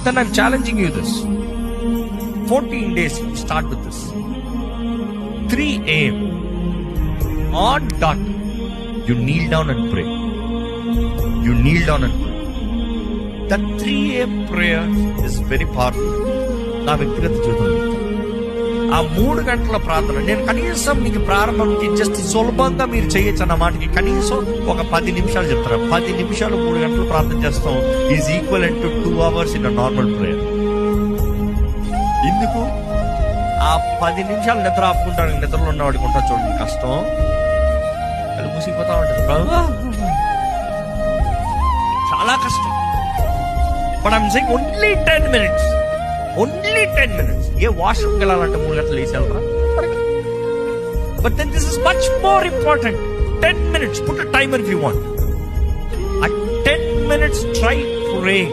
Then I'm challenging you this. 14 days, start with this. 3 a.m. on dot, you kneel down and pray. You kneel down and pray. That 3 a.m. prayer is very powerful. నా వ్యక్తిగత జీవితంలో ఆ 3 గంటల ప్రార్థన, నేను కనీసం మీకు ప్రారంభంకి just సులభంగా మీరు చేయొచ్చు అన్న మాటకి కనీసం ఒక 10 నిమిషాలు చెప్తారు. 10 నిమిషాలు 3 గంటలు ప్రార్థన చేస్తాం is equal to 2 hours in a normal prayer. ఎందుకు? ఆ 10 నిమిషాలు నిద్ర ఆపుకుంటాడు, నిద్రలో ఉన్నవాడికి ఉంటా చూడండి కష్టం, అది మూసిపోతా ఉంటుంది, చాలా కష్టం. But I'm saying only 10 minutes. Only 10 minutes. ఏ వాష్రూమ్కి వెళ్ళాలంటే 3 గంటలు వేసి వెళ్ళరా? But then this is much more important. 10 minutes. Put a timer if you want. At 10 minutes, try praying.